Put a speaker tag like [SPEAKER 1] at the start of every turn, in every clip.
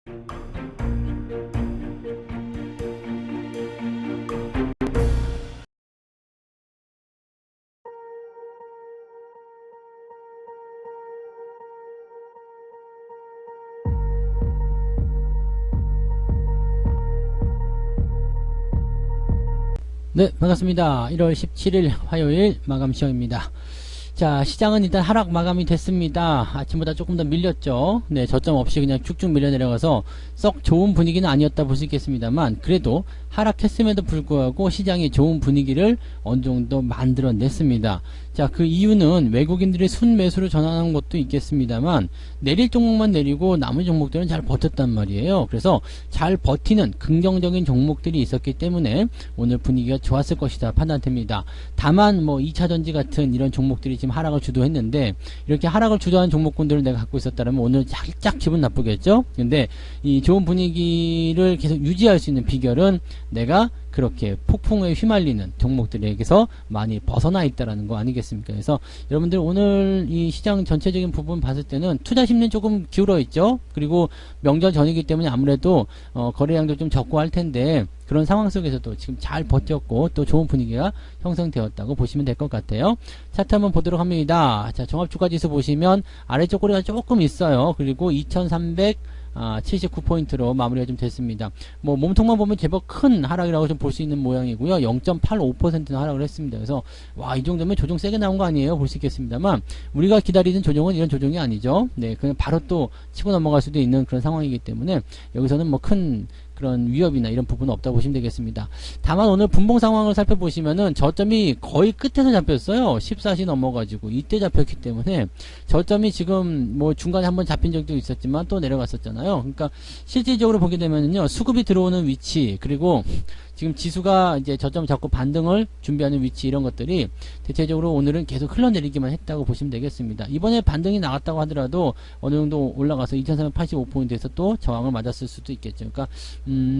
[SPEAKER 1] 네, 반갑습니다. 1월 17일 화요일 마감 시험입니다. 자, 시장은 일단 하락 마감이 됐습니다. 아침보다 조금 더 밀렸죠. 네, 저점 없이 그냥 쭉쭉 밀려 내려가서 썩 좋은 분위기는 아니었다 볼 수 있겠습니다만, 그래도 하락했음에도 불구하고 시장이 좋은 분위기를 어느 정도 만들어냈습니다. 자, 그 이유는 외국인들이 순매수로 전환한 것도 있겠습니다만, 내릴 종목만 내리고 나머지 종목들은 잘 버텼단 말이에요. 그래서 잘 버티는 긍정적인 종목들이 있었기 때문에 오늘 분위기가 좋았을 것이다 판단됩니다. 다만 뭐 2차전지 같은 이런 종목들이 지금 하락을 주도했는데, 이렇게 하락을 주도한 종목군들을 내가 갖고 있었다면 오늘 살짝 기분 나쁘겠죠. 근데 이 좋은 분위기를 계속 유지할 수 있는 비결은 내가 그렇게 폭풍에 휘말리는 종목들에게서 많이 벗어나 있다라는 거 아니겠습니까? 그래서 여러분들 오늘 이 시장 전체적인 부분 봤을 때는 투자 심리는 조금 기울어 있죠. 그리고 명절 전이기 때문에 아무래도 거래량도 좀 적고 할 텐데, 그런 상황 속에서도 지금 잘 버텼고 또 좋은 분위기가 형성되었다고 보시면 될 것 같아요. 차트 한번 보도록 합니다. 자, 종합주가지수 보시면 아래쪽 꼬리가 조금 있어요. 그리고 2379포인트로 마무리가 좀 됐습니다. 뭐 몸통만 보면 제법 큰 하락이라고 좀 볼 수 있는 모양이고요. 0.85%는 하락을 했습니다. 그래서 와, 이 정도면 조정 세게 나온 거 아니에요? 볼 수 있겠습니다만, 우리가 기다리는 조정은 이런 조정이 아니죠. 네, 그냥 바로 또 치고 넘어갈 수도 있는 그런 상황이기 때문에 여기서는 뭐 큰 그런 위협이나 이런 부분은 없다고 보시면 되겠습니다. 다만 오늘 분봉 상황을 살펴보시면은 저점이 거의 끝에서 잡혔어요. 14시 넘어가지고 이때 잡혔기 때문에 저점이 지금 뭐 중간에 한번 잡힌 적도 있었지만 또 내려갔었잖아요. 그러니까 실질적으로 보게 되면은요, 수급이 들어오는 위치, 그리고 지금 지수가 이제 저점 잡고 반등을 준비하는 위치, 이런 것들이 대체적으로 오늘은 계속 흘러내리기만 했다고 보시면 되겠습니다. 이번에 반등이 나갔다고 하더라도 어느 정도 올라가서 2385포인트에서 또 저항을 맞았을 수도 있겠죠. 그러니까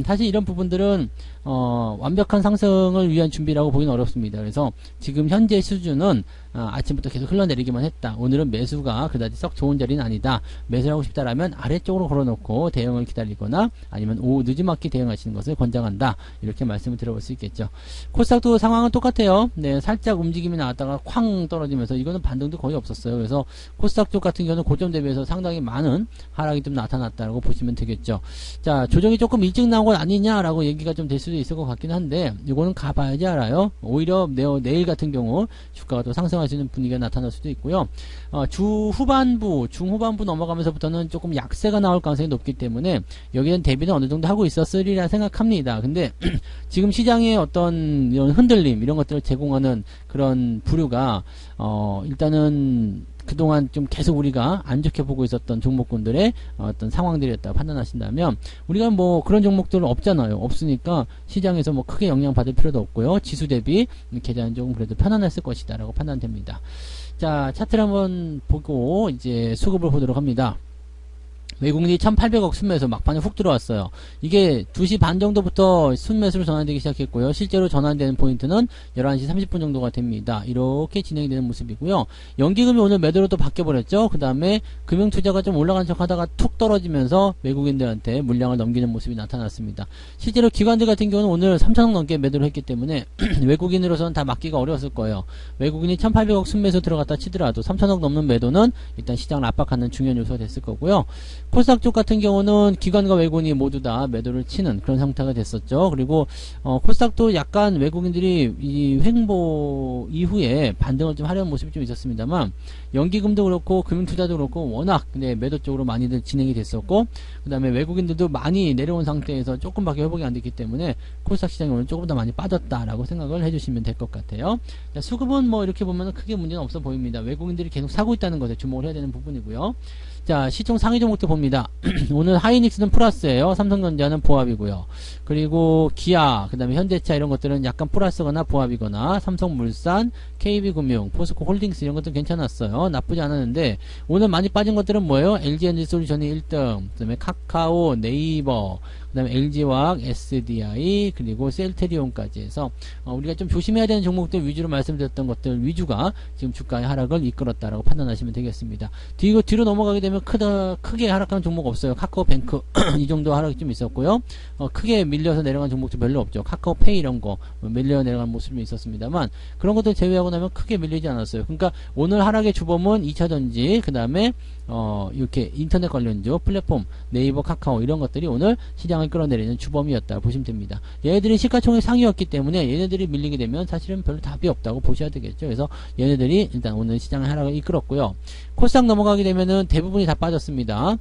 [SPEAKER 1] 사실 이런 부분들은 완벽한 상승을 위한 준비라고 보기는 어렵습니다. 그래서 지금 현재 수준은 아침부터 계속 흘러내리기만 했다. 오늘은 매수가 그다지 썩 좋은 자리는 아니다. 매수를 하고 싶다라면 아래쪽으로 걸어놓고 대응을 기다리거나 아니면 오후 늦지막히 대응하시는 것을 권장한다. 이렇게 말씀을 드려볼 수 있겠죠. 코스닥도 상황은 똑같아요. 네, 살짝 움직임이 나왔다가 쾅 떨어지면서 이거는 반등도 거의 없었어요. 그래서 코스닥 쪽 같은 경우는 고점 대비해서 상당히 많은 하락이 좀 나타났다고 보시면 되겠죠. 자, 조정이 조금 일찍 나온 건 아니냐라고 얘기가 좀 될 수도 있을 것 같긴 한데, 이거는 가봐야지 알아요. 오히려 내일 같은 경우 주가가 또 상승할 수 있는 분위기가 나타날 수도 있고요. 중후반부 넘어가면서부터는 조금 약세가 나올 가능성이 높기 때문에 여기는 대비는 어느 정도 하고 있었으리라 생각합니다. 근데 지금 시장의 어떤 이런 흔들림, 이런 것들을 제공하는 그런 부류가 일단은 그동안 좀 계속 우리가 안 좋게 보고 있었던 종목군들의 어떤 상황들이었다고 판단하신다면, 우리가 뭐 그런 종목들은 없잖아요. 없으니까 시장에서 뭐 크게 영향받을 필요도 없고요. 지수 대비 계좌는 조금 그래도 편안했을 것이다 라고 판단됩니다. 자, 차트를 한번 보고 이제 수급을 보도록 합니다. 외국인이 1800억 순매수 막판에 훅 들어왔어요. 이게 2시 반 정도부터 순매수로 전환되기 시작했고요. 실제로 전환되는 포인트는 11시 30분 정도가 됩니다. 이렇게 진행이 되는 모습이고요. 연기금이 오늘 매도로 또 바뀌어버렸죠. 그 다음에 금융투자가 좀 올라간 척 하다가 툭 떨어지면서 외국인들한테 물량을 넘기는 모습이 나타났습니다. 실제로 기관들 같은 경우는 오늘 3천억 넘게 매도를 했기 때문에 외국인으로서는 다 막기가 어려웠을 거예요. 외국인이 1800억 순매수 들어갔다 치더라도 3천억 넘는 매도는 일단 시장을 압박하는 중요한 요소가 됐을 거고요. 코스닥 쪽 같은 경우는 기관과 외국인이 모두 다 매도를 치는 그런 상태가 됐었죠. 그리고 코스닥도 약간 외국인들이 이 횡보 이후에 반등을 좀 하려는 모습이 좀 있었습니다만, 연기금도 그렇고 금융투자도 그렇고 워낙 매도 쪽으로 많이들 진행이 됐었고, 그 다음에 외국인들도 많이 내려온 상태에서 조금밖에 회복이 안 됐기 때문에 코스닥 시장이 오늘 조금 더 많이 빠졌다라고 생각을 해주시면 될 것 같아요. 자, 수급은 뭐 이렇게 보면 크게 문제는 없어 보입니다. 외국인들이 계속 사고 있다는 것에 주목을 해야 되는 부분이고요. 자, 시총 상위 종목도 봅니다. 오늘 하이닉스는 플러스예요. 삼성전자는 보합이고요. 그리고 기아, 그 다음에 현대차 이런 것들은 약간 플러스거나 보합이거나, 삼성물산, KB금융, 포스코 홀딩스 이런 것들 괜찮았어요. 나쁘지 않았는데 오늘 많이 빠진 것들은 뭐예요? LG에너지솔루션이 1등, 그 다음에 카카오, 네이버, 그 그 다음에 LG화학, SDI, 그리고 셀트리온까지 해서 우리가 좀 조심해야 되는 종목들 위주로 말씀드렸던 것들 위주가 지금 주가의 하락을 이끌었다라고 판단하시면 되겠습니다. 뒤로 넘어가게 되면 크게 하락하는 종목 없어요. 카카오뱅크 이 정도 하락이 좀 있었고요. 크게 밀려서 내려간 종목도 별로 없죠. 카카오페이 이런 거 밀려 내려간 모습이 있었습니다만 그런 것들 제외하고 나면 크게 밀리지 않았어요. 그러니까 오늘 하락의 주범은 2차전지, 그 다음에 이렇게 인터넷 관련주, 플랫폼, 네이버, 카카오 이런 것들이 오늘 시장을 끌어내리는 주범이었다 보시면 됩니다. 얘네들이 시가총액 상위였기 때문에 얘네들이 밀리게 되면 사실은 별로 답이 없다고 보셔야 되겠죠. 그래서 얘네들이 일단 오늘 시장의 하락을 이끌었고요. 코스닥 넘어가게 되면은 대부분이 다 빠졌습니다.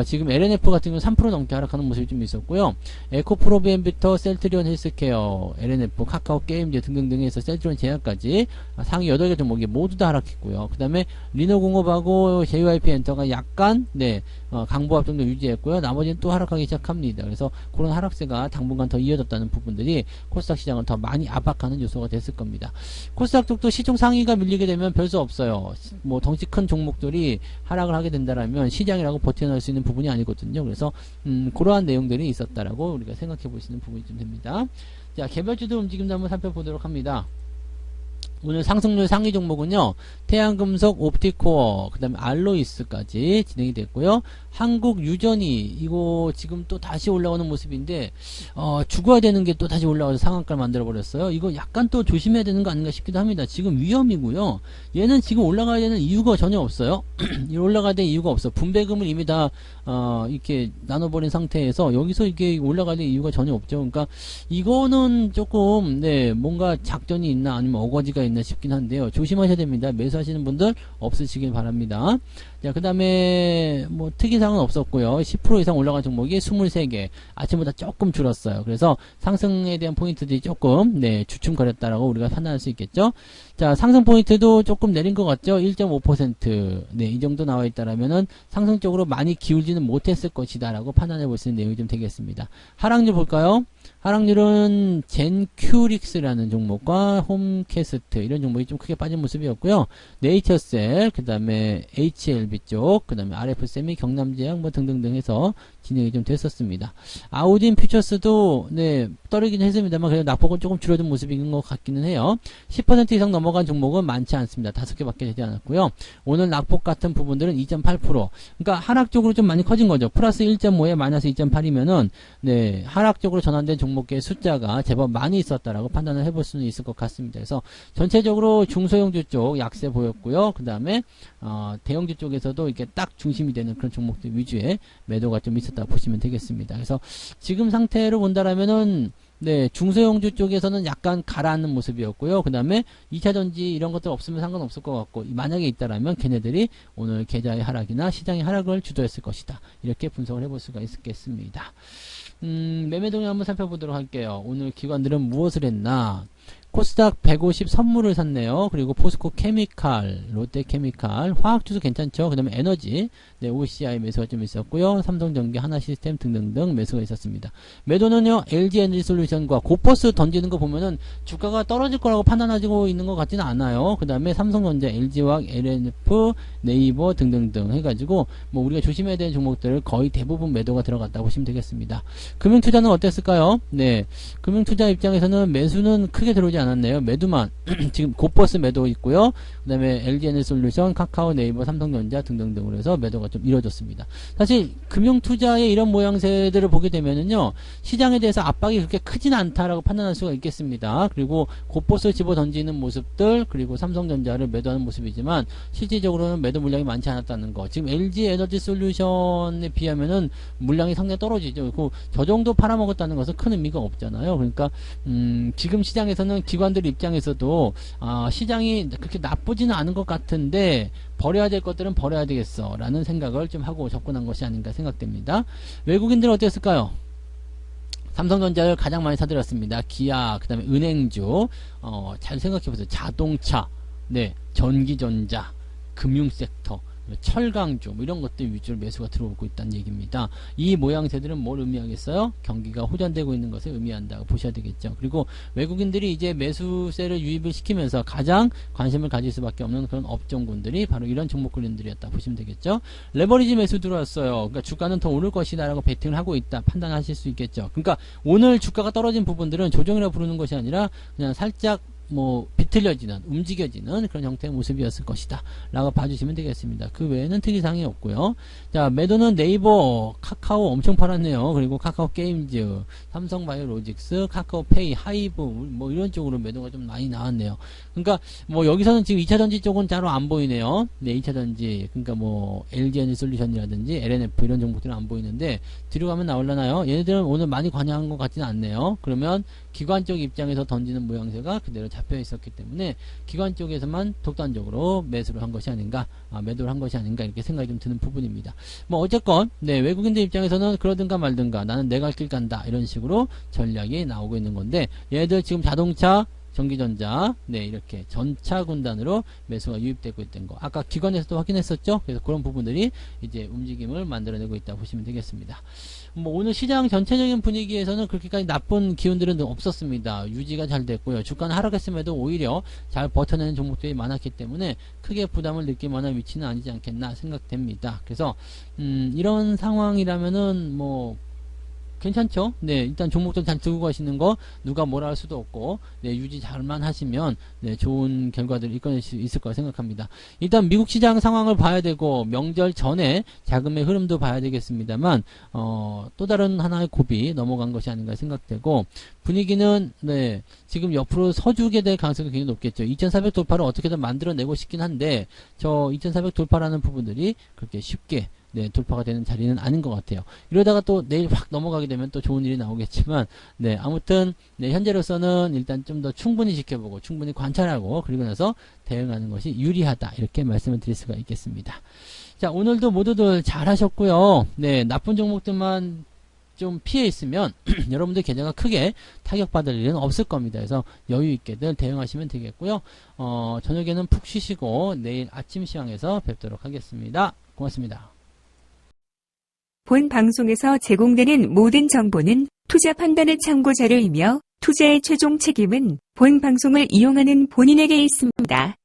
[SPEAKER 1] 지금 LNF 같은 경우는 3% 넘게 하락하는 모습이 좀 있었고요. 에코프로비엠부터 셀트리온 헬스케어, LNF, 카카오 게임즈 등등등 해서 셀트리온 제약까지 상위 8개 종목이 모두 다 하락했고요. 그 다음에 리노공업하고 JYP 엔터가 약간 강보합 정도 유지했고요. 나머지는 또 하락하기 시작합니다. 그래서 그런 하락세가 당분간 더 이어졌다는 부분들이 코스닥 시장을 더 많이 압박하는 요소가 됐을 겁니다. 코스닥 쪽도 시총 상위가 밀리게 되면 별 수 없어요. 뭐 덩치 큰 종목들이 하락을 하게 된다라면 시장이라고 버텨낼 수 있는 부분이 아니거든요. 그래서 그러한 내용들이 있었다라고 우리가 생각해 볼 수 있는 부분이 좀 됩니다. 자, 개별주도 움직임도 한번 살펴보도록 합니다. 오늘 상승률 상위 종목은요, 태양금속, 옵티코어, 그 다음에 알로이스까지 진행이 됐고요. 한국유전이 이거 지금 또 다시 올라오는 모습인데 죽어야 되는 게 또 다시 올라와서 상한가를 만들어 버렸어요. 이거 약간 또 조심해야 되는 거 아닌가 싶기도 합니다. 지금 위험이고요. 얘는 지금 올라가야 되는 이유가 전혀 없어요. 올라가야 될 이유가 없어. 분배금을 이미 다 이렇게 나눠버린 상태에서 여기서 이게 올라가야 될 이유가 전혀 없죠. 그러니까 이거는 조금 뭔가 작전이 있나 아니면 어거지가 있나 싶긴 한데요. 조심하셔야 됩니다. 매수하시는 분들 없으시길 바랍니다. 자, 그 다음에 뭐 특이사항은 없었고요. 10% 이상 올라간 종목이 23개, 아침보다 조금 줄었어요. 그래서 상승에 대한 포인트들이 조금 주춤거렸다라고 우리가 판단할 수 있겠죠. 자, 상승 포인트도 조금 내린 것 같죠. 1.5%, 이 정도 나와 있다라면은 상승 쪽으로 많이 기울지는 못했을 것이다 라고 판단해 볼 수 있는 내용이 좀 되겠습니다. 하락률 볼까요? 하락률은 젠큐릭스라는 종목과 홈캐스트 이런 종목이 좀 크게 빠진 모습이었고요. 네이처셀, 그 다음에 HLB 쪽, 그 다음에 RF세미, 경남제약 뭐 등등등 해서 진행이 좀 됐었습니다. 아우딘 퓨처스도 떨어지긴 했습니다만 그래도 낙폭은 조금 줄어든 모습인 것 같기는 해요. 10% 이상 넘어간 종목은 많지 않습니다. 5개밖에 되지 않았고요. 오늘 낙폭 같은 부분들은 2.8%. 그러니까 하락 쪽으로 좀 많이 커진 거죠. 플러스 1.5에 마이너스 2.8이면은 하락 쪽으로 전환된 종목의 숫자가 제법 많이 있었다라고 판단을 해볼 수는 있을 것 같습니다. 그래서 전체적으로 중소형주 쪽 약세 보였고요. 그 다음에 대형주 쪽에서도 이렇게 딱 중심이 되는 그런 종목들 위주의 매도가 좀 있었다 보시면 되겠습니다. 그래서 지금 상태로 본다라면은 중소형주 쪽에서는 약간 가라앉는 모습이었고요. 그 다음에 2차전지 이런 것들 없으면 상관없을 것 같고, 만약에 있다라면 걔네들이 오늘 계좌의 하락이나 시장의 하락을 주도했을 것이다. 이렇게 분석을 해볼 수가 있겠습니다. 매매 동향 한번 살펴보도록 할게요. 오늘 기관들은 무엇을 했나? 코스닥 150 선물을 샀네요. 그리고 포스코 케미칼, 롯데 케미칼, 화학주도 괜찮죠. 그 다음에 에너지, OCI 매수가 좀 있었고요. 삼성전기, 하나시스템 등등등 매수가 있었습니다. 매도는요, LG에너지솔루션과 고버스 던지는 거 보면은 주가가 떨어질 거라고 판단하고 있는 것 같지는 않아요. 그 다음에 삼성전자, LG화학, LNF, 네이버 등등등 해가지고 뭐 우리가 조심해야 되는 종목들 거의 대부분 매도가 들어갔다 보시면 되겠습니다. 금융투자는 어땠을까요? 금융투자 입장에서는 매수는 크게 들어오지 않았네요. 매도만 지금 고버스 매도 있고요. 그 다음에 LG에너지솔루션, 카카오, 네이버, 삼성전자 등등등으로 해서 매도가 좀 이루어졌습니다. 사실 금융투자의 이런 모양새들을 보게 되면은요, 시장에 대해서 압박이 그렇게 크진 않다라고 판단할 수가 있겠습니다. 그리고 고버스 집어 던지는 모습들, 그리고 삼성전자를 매도하는 모습이지만 실질적으로는 매도 물량이 많지 않았다는 거. 지금 LG에너지솔루션에 비하면은 물량이 상당히 떨어지죠. 그리고 저 정도 팔아먹었다는 것은 큰 의미가 없잖아요. 그러니까 지금 시장에서는 기관들 입장에서도 시장이 그렇게 나쁘지는 않은 것 같은데 버려야 될 것들은 버려야 되겠어 라는 생각을 좀 하고 접근한 것이 아닌가 생각됩니다. 외국인들은 어땠을까요? 삼성전자를 가장 많이 사들였습니다. 기아, 그 다음에 은행주, 잘 생각해보세요. 자동차, 전기전자, 금융섹터, 철강주 뭐 이런 것들 위주로 매수가 들어오고 있다는 얘기입니다. 이 모양새들은 뭘 의미하겠어요? 경기가 호전되고 있는 것을 의미한다고 보셔야 되겠죠. 그리고 외국인들이 이제 매수세를 유입을 시키면서 가장 관심을 가질 수밖에 없는 그런 업종군들이 바로 이런 종목군들이었다 보시면 되겠죠. 레버리지 매수 들어왔어요. 그러니까 주가는 더 오를 것이다라고 베팅을 하고 있다 판단하실 수 있겠죠. 그러니까 오늘 주가가 떨어진 부분들은 조정이라고 부르는 것이 아니라 그냥 살짝 비틀려지는, 움직여지는 그런 형태의 모습이었을 것이다 라고 봐주시면 되겠습니다. 그 외에는 특이사항이 없고요. 자, 매도는 네이버, 카카오 엄청 팔았네요. 그리고 카카오 게임즈, 삼성바이오로직스, 카카오페이, 하이브 뭐 이런 쪽으로 매도가 좀 많이 나왔네요. 그러니까 여기서는 지금 2차전지 쪽은 잘 안 보이네요. 네, 2차전지, 그러니까 LG에너지솔루션이라든지 LNF 이런 종목들은 안 보이는데 뒤로 가면 나올라나요? 얘네들은 오늘 많이 관여한 것 같지는 않네요. 그러면 기관 쪽 입장에서 던지는 모양새가 그대로 잡혀 있었기 때문에 기관 쪽에서만 독단적으로 매수를 한 것이 아닌가, 매도를 한 것이 아닌가 이렇게 생각이 좀 드는 부분입니다. 어쨌건 네, 외국인들 입장에서는 그러든가 말든가 나는 내 갈 길 간다 이런 식으로 전략이 나오고 있는 건데 얘들 지금 자동차 전기전자, 네, 이렇게 전차 군단으로 매수가 유입되고 있던 거. 아까 기관에서도 확인했었죠? 그래서 그런 부분들이 이제 움직임을 만들어내고 있다 보시면 되겠습니다. 오늘 시장 전체적인 분위기에서는 그렇게까지 나쁜 기운들은 없었습니다. 유지가 잘 됐고요. 주가는 하락했음에도 오히려 잘 버텨내는 종목들이 많았기 때문에 크게 부담을 느낄 만한 위치는 아니지 않겠나 생각됩니다. 그래서, 이런 상황이라면은 괜찮죠? 네, 일단 종목들 잘 들고 가시는 거 누가 뭐라 할 수도 없고, 네, 유지 잘만 하시면 네, 좋은 결과들을 이끌어낼 수 있을 거라 생각합니다. 일단 미국 시장 상황을 봐야 되고 명절 전에 자금의 흐름도 봐야 되겠습니다만 또 다른 하나의 고비 넘어간 것이 아닌가 생각되고 분위기는 네, 지금 옆으로 서주게 될 가능성이 굉장히 높겠죠. 2400 돌파를 어떻게든 만들어내고 싶긴 한데 저 2400 돌파라는 부분들이 그렇게 쉽게 네, 돌파가 되는 자리는 아닌 것 같아요. 이러다가 또 내일 확 넘어가게 되면 또 좋은 일이 나오겠지만, 네, 아무튼, 네, 현재로서는 일단 좀 더 충분히 지켜보고, 충분히 관찰하고, 그리고 나서 대응하는 것이 유리하다. 이렇게 말씀을 드릴 수가 있겠습니다. 자, 오늘도 모두들 잘 하셨고요. 네, 나쁜 종목들만 좀 피해 있으면, 여러분들 계좌가 크게 타격받을 일은 없을 겁니다. 그래서 여유있게들 대응하시면 되겠고요. 저녁에는 푹 쉬시고, 내일 아침 시황에서 뵙도록 하겠습니다. 고맙습니다.
[SPEAKER 2] 본 방송에서 제공되는 모든 정보는 투자 판단의 참고 자료이며 투자의 최종 책임은 본 방송을 이용하는 본인에게 있습니다.